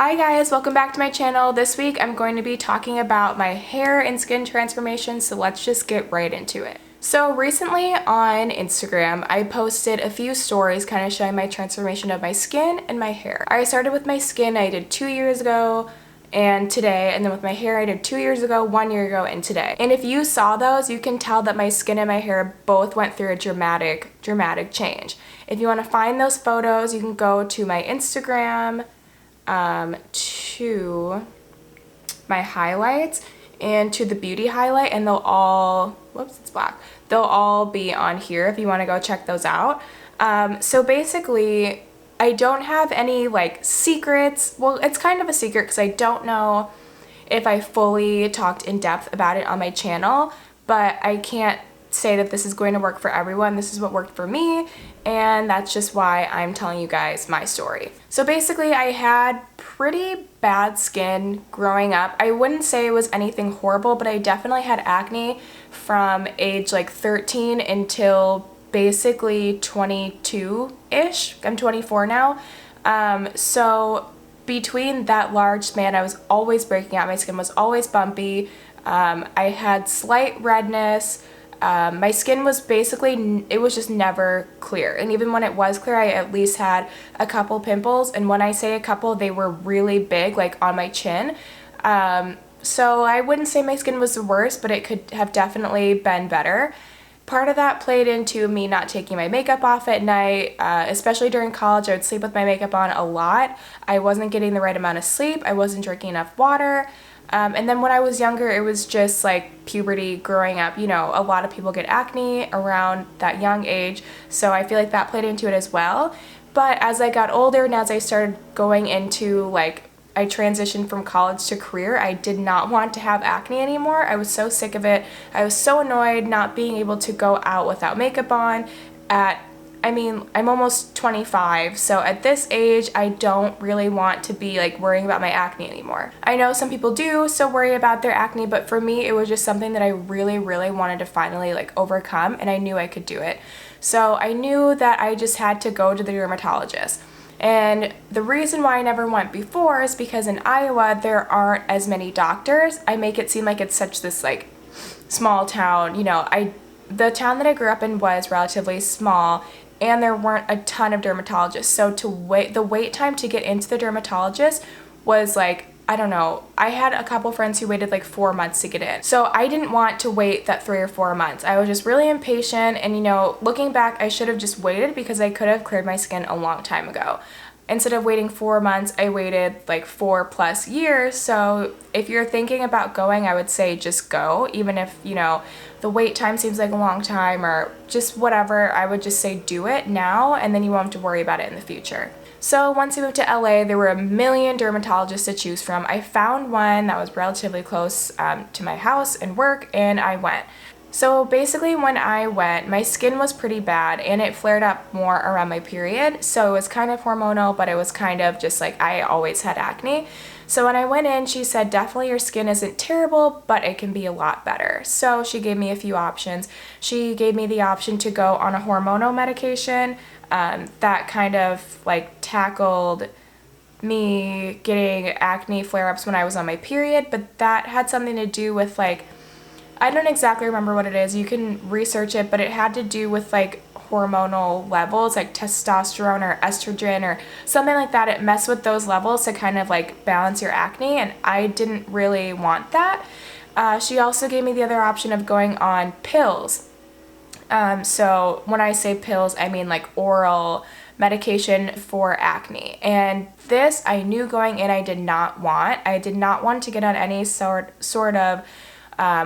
Hi guys, welcome back to my channel. This week I'm going to be talking about my hair and skin transformation, so let's just get right into it. So recently on Instagram, I posted a few stories kind of showing my transformation of my skin and my hair. I started with my skin, I did 2 years ago and today, and then with my hair I did 2 years ago, 1 year ago, and today. And if you saw those, you can tell that my skin and my hair both went through a dramatic change. If you want to find those photos, you can go to my Instagram, to my highlights and to the beauty highlight, and they'll all, whoops, it's black. They'll all be on here if you want to go check those out. So basically, I don't have any like secrets. Well, it's kind of a secret because I don't know if I fully talked in depth about it on my channel, but I can't say that this is going to work for everyone. This is what worked for me, and that's just why I'm telling you guys my story. So basically, I had pretty bad skin growing up. I wouldn't say it was anything horrible, but I definitely had acne from age like 13 until basically 22-ish. I'm 24 now. So between that large span, I was always breaking out. My skin was always bumpy. I had slight redness. My skin was basically, it was just never clear. And even when it was clear, I at least had a couple pimples. And when I say a couple, they were really big, like on my chin. So I wouldn't say my skin was the worst, but it could have definitely been better. Part of that played into me not taking my makeup off at night, especially during college. I would sleep with my makeup on a lot. I wasn't getting the right amount of sleep. I wasn't drinking enough water. And then when I was younger, it was just like puberty, growing up. You know, a lot of people get acne around that young age, so I feel like that played into it as well. But as I got older and as I started going into like, I transitioned from college to career, I did not want to have acne anymore. I was so sick of it. I was so annoyed not being able to go out without makeup on I'm almost 25, so at this age, I don't really want to be like worrying about my acne anymore. I know some people do still worry about their acne, but for me, it was just something that I really wanted to finally like overcome, and I knew I could do it. So I knew that I just had to go to the dermatologist. And the reason why I never went before is because in Iowa, there aren't as many doctors. I make it seem like it's such this like small town, you know, the town that I grew up in was relatively small, and there weren't a ton of dermatologists. So the wait time to get into the dermatologist was like, I don't know, I had a couple friends who waited like 4 months to get in. So I didn't want to wait that 3 or 4 months. I was just really impatient, and you know, looking back, I should have just waited because I could have cleared my skin a long time ago. Instead of waiting 4 months, I waited like 4+ years. So if you're thinking about going, I would say just go, even if, you know, the wait time seems like a long time or just whatever. I would just say do it now, and then you won't have to worry about it in the future. So once we moved to LA, there were a million dermatologists to choose from. I found one that was relatively close to my house and work, and I went. So basically when I went, my skin was pretty bad and it flared up more around my period. So it was kind of hormonal, but it was kind of just like I always had acne. So when I went in, she said, definitely your skin isn't terrible, but it can be a lot better. So she gave me a few options. She gave me the option to go on a hormonal medication that kind of like tackled me getting acne flare-ups when I was on my period, but that had something to do with like, I don't exactly remember what it is. You can research it, but it had to do with like hormonal levels, like testosterone or estrogen or something like that. It messed with those levels to kind of like balance your acne, and I didn't really want that. She also gave me the other option of going on pills. So when I say pills, I mean like oral medication for acne. And this I knew going in I did not want. I did not want to get on any sort of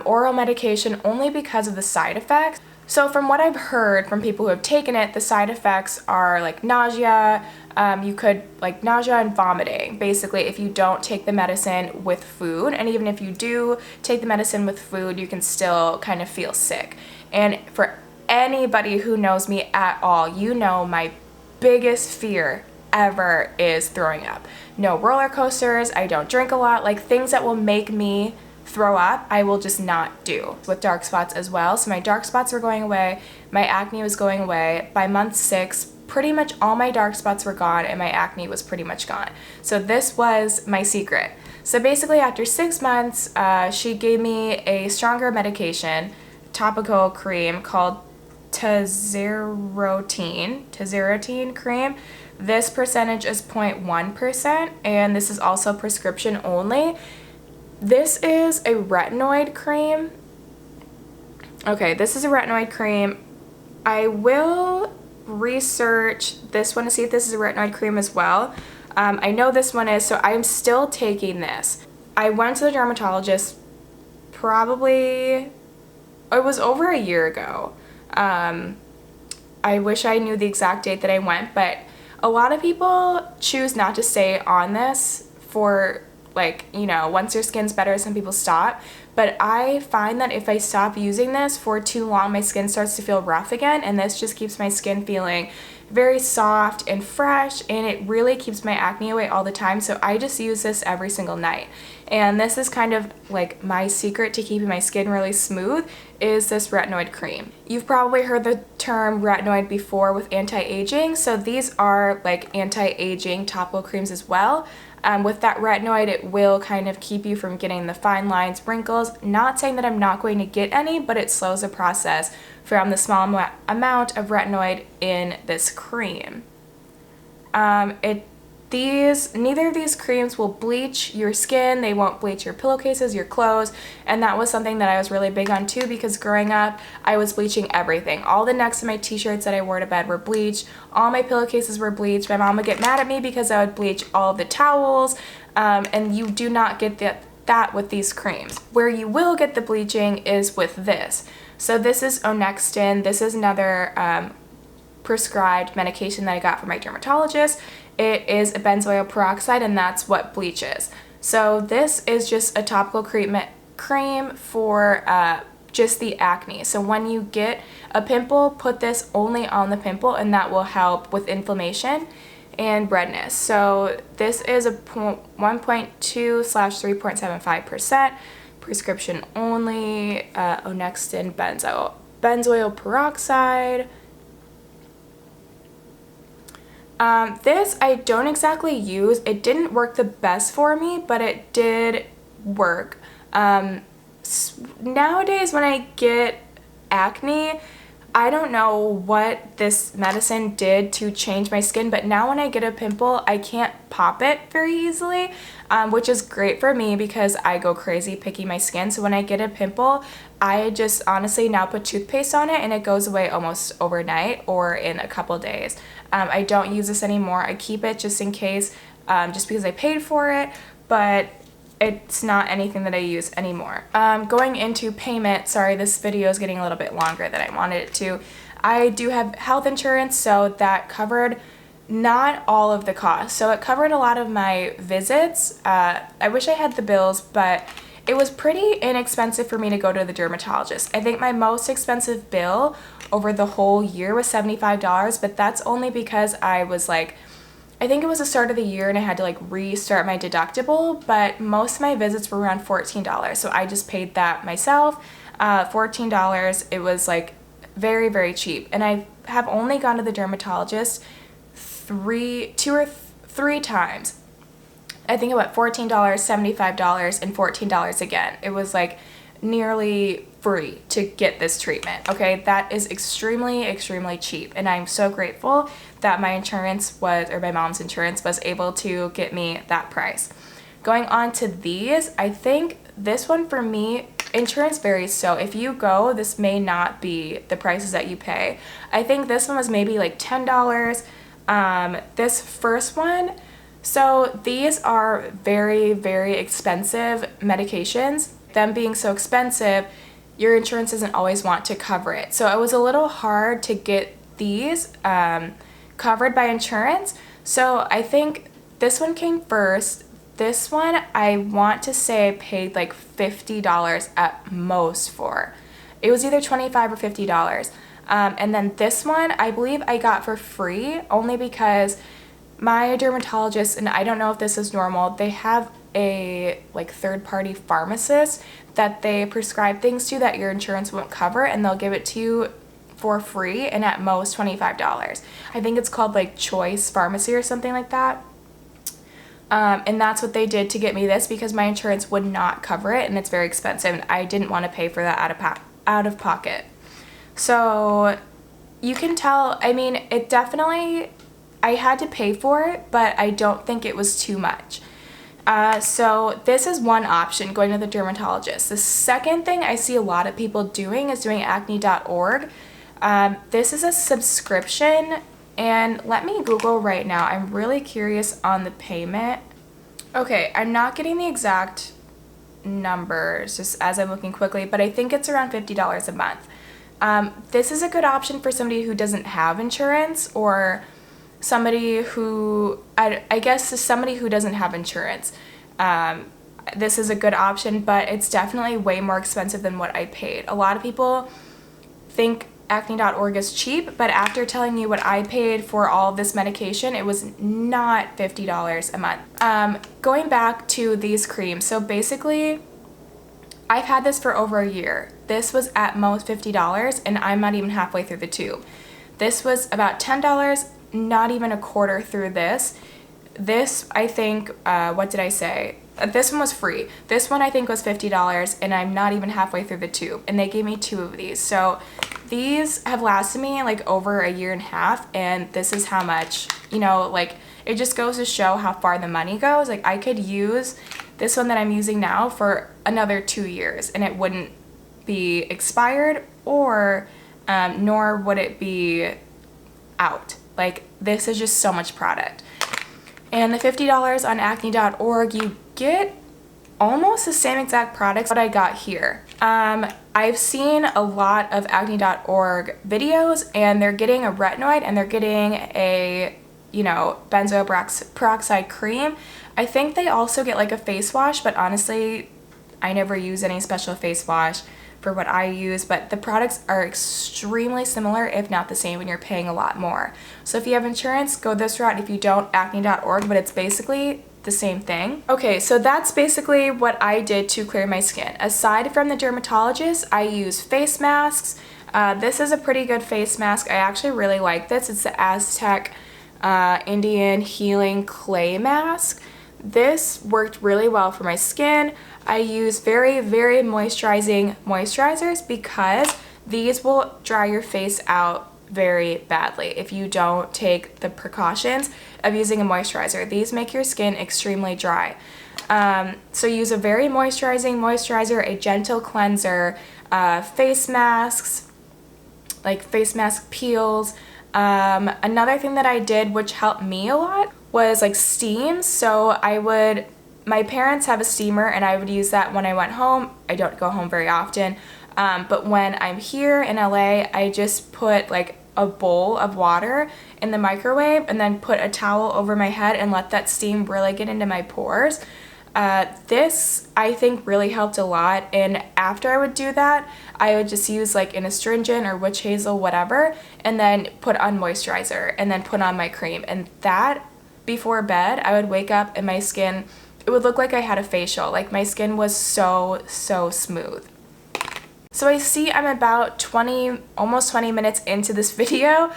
oral medication, only because of the side effects. So from what I've heard from people who have taken it, the side effects are like nausea, nausea and vomiting, basically, if you don't take the medicine with food. And even if you do take the medicine with food, you can still kind of feel sick. And for anybody who knows me at all, you know my biggest fear ever is throwing up. No roller coasters, I don't drink a lot, like things that will make me throw up, I will just not do. With dark spots as well. So my dark spots were going away, my acne was going away. By month 6, pretty much all my dark spots were gone and my acne was pretty much gone. So this was my secret. So basically after 6 months, she gave me a stronger medication, topical cream called Tazarotene cream. This percentage is 0.1%, and this is also prescription only. This is a retinoid cream. Okay, this is a retinoid cream. I will research this one to see if this is a retinoid cream as well. I know this one is, so I'm still taking this. I went to the dermatologist probably, it was over a year ago. I wish I knew the exact date that I went, but a lot of people choose not to stay on this for, like, you know, once your skin's better, some people stop. But I find that if I stop using this for too long, my skin starts to feel rough again, and this just keeps my skin feeling very soft and fresh, and it really keeps my acne away all the time. So I just use this every single night. And this is kind of like my secret to keeping my skin really smooth, is this retinoid cream. You've probably heard the term retinoid before with anti-aging, so these are like anti-aging topical creams as well. With that retinoid, it will kind of keep you from getting the fine lines, wrinkles. Not saying that I'm not going to get any, but it slows the process from the small amount of retinoid in this cream. Neither of these creams will bleach your skin. They won't bleach your pillowcases, your clothes, and that was something that I was really big on too, because growing up I was bleaching everything. All the necks of my t-shirts that I wore to bed were bleached. All my pillowcases were bleached. My mom would get mad at me because I would bleach all of the towels, and you do not get that with these creams. Where you will get the bleaching is with this. So this is Onextin. This is another prescribed medication that I got from my dermatologist. It is a benzoyl peroxide, and that's what bleaches. So this is just a topical cream for just the acne. So when you get a pimple, put this only on the pimple, and that will help with inflammation and redness. So this is a 1.2/3.75%, prescription only, Onextin benzoyl peroxide. This I don't exactly use. It didn't work the best for me, but it did work. Nowadays when I get acne, I don't know what this medicine did to change my skin, but now when I get a pimple, I can't pop it very easily, which is great for me because I go crazy picking my skin. So when I get a pimple, I just honestly now put toothpaste on it and it goes away almost overnight or in a couple days. I don't use this anymore. I keep it just in case, just because I paid for it, but it's not anything that I use anymore. Going into payment, sorry, this video is getting a little bit longer than I wanted it to. I do have health insurance, so that covered not all of the costs. So it covered a lot of my visits. I wish I had the bills, but it was pretty inexpensive for me to go to the dermatologist. I think my most expensive bill over the whole year was $75, but that's only because I was like, I think it was the start of the year and I had to like restart my deductible, but most of my visits were around $14. So I just paid that myself, $14. It was like very, very cheap. And I have only gone to the dermatologist two or three times. I think about $14, $75, and $14 again. It was like nearly free to get this treatment. Okay, that is extremely, extremely cheap, and I'm so grateful that my insurance was, or my mom's insurance was able to get me that price. Going on to these, I think this one for me, insurance varies, so if you go, this may not be the prices that you pay. I think this one was maybe like $10. This first one, so these are very, very expensive medications. Them being so expensive, your insurance doesn't always want to cover it. So it was a little hard to get these covered by insurance. So I think this one came first. This one, I want to say I paid like $50 at most for. It was either $25 or $50. And then this one, I believe I got for free only because my dermatologist, and I don't know if this is normal, they have a like third-party pharmacist that they prescribe things to that your insurance won't cover, and they'll give it to you for free and at most $25. I think it's called like Choice Pharmacy or something like that. And that's what they did to get me this because my insurance would not cover it and it's very expensive and I didn't want to pay for that out of pocket. So you can tell, I mean, it definitely, I had to pay for it, but I don't think it was too much. So this is one option, going to the dermatologist. The second thing I see a lot of people doing is doing acne.org. This is a subscription, and let me Google right now. I'm really curious on the payment. Okay, I'm not getting the exact numbers just as I'm looking quickly, but I think it's around $50 a month. This is a good option for somebody who doesn't have insurance or somebody who, I guess is somebody who doesn't have insurance. This is a good option, but it's definitely way more expensive than what I paid. A lot of people think acne.org is cheap, but after telling you what I paid for all of this medication, it was not $50 a month. Going back to these creams, so basically I've had this for over a year. This was at most $50 and I'm not even halfway through the tube. This was about $10, not even a quarter through this. This, I think, what did I say? This one was free. This one I think was $50 and I'm not even halfway through the tube and they gave me 2 of these. So these have lasted me like over a year and a half and this is how much, you know, like it just goes to show how far the money goes. Like I could use this one that I'm using now for another 2 years and it wouldn't be expired or nor would it be out. Like this is just so much product. And the $50 on acne.org, you get almost the same exact products that I got here. I've seen a lot of acne.org videos and they're getting a retinoid and they're getting a, you know, benzoyl peroxide cream. I think they also get like a face wash, but honestly, I never use any special face wash for what I use, but the products are extremely similar, if not the same, when you're paying a lot more. So if you have insurance, go this route. If you don't, acne.org, but it's basically the same thing. Okay, so that's basically what I did to clear my skin. Aside from the dermatologist, I use face masks. This is a pretty good face mask. I actually really like this. It's the Aztec Indian Healing Clay Mask. This worked really well for my skin. I use very, very moisturizing moisturizers because these will dry your face out very badly if you don't take the precautions of using a moisturizer. These make your skin extremely dry. So use a very moisturizing moisturizer, a gentle cleanser, face masks, like face mask peels. Another thing that I did which helped me a lot was like steam. So my parents have a steamer and I would use that when I went home. I don't go home very often. But when I'm here in LA, I just put like a bowl of water in the microwave and then put a towel over my head and let that steam really get into my pores. This I think really helped a lot, and after I would do that, I would just use like an astringent or witch hazel, whatever, and then put on moisturizer and then put on my cream. And that, before bed, I would wake up and my skin, it would look like I had a facial. Like my skin was so smooth. So I see I'm about almost 20 minutes into this video.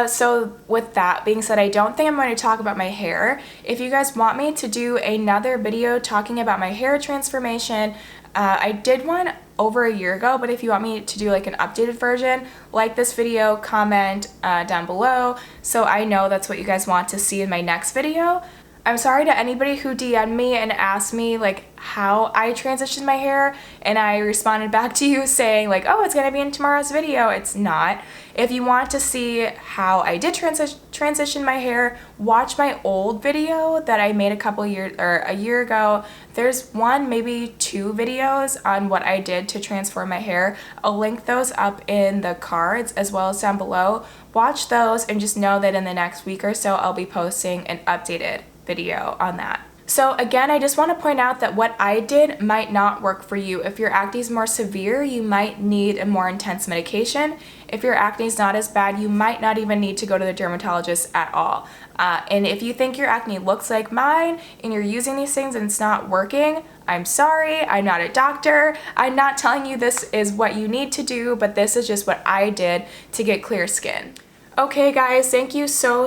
So with that being said, I don't think I'm going to talk about my hair. If you guys want me to do another video talking about my hair transformation, I did one over a year ago, but if you want me to do like an updated version, like this video, comment down below so I know that's what you guys want to see in my next video. I'm sorry to anybody who DM'd me and asked me like how I transitioned my hair, and I responded back to you saying like, oh, it's gonna be in tomorrow's video. It's not. If you want to see how I did transition my hair, watch my old video that I made a year ago. There's one, maybe 2 videos on what I did to transform my hair. I'll link those up in the cards as well as down below. Watch those and just know that in the next week or so I'll be posting an updated video on that. So again, I just want to point out that what I did might not work for you. If your acne is more severe, you might need a more intense medication. If your acne is not as bad, you might not even need to go to the dermatologist at all. And if you think your acne looks like mine and you're using these things and it's not working, I'm sorry, I'm not a doctor. I'm not telling you this is what you need to do, but this is just what I did to get clear skin. Okay guys, thank you so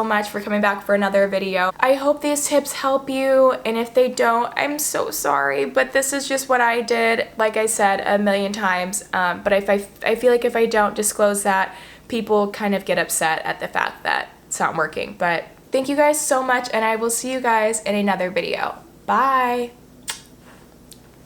much for coming back for another video. I hope these tips help you, and if they don't, I'm so sorry, but this is just what I did, like I said a million times. But I feel like if I don't disclose that, people kind of get upset at the fact that it's not working. But thank you guys so much, and I will see you guys in another video. Bye!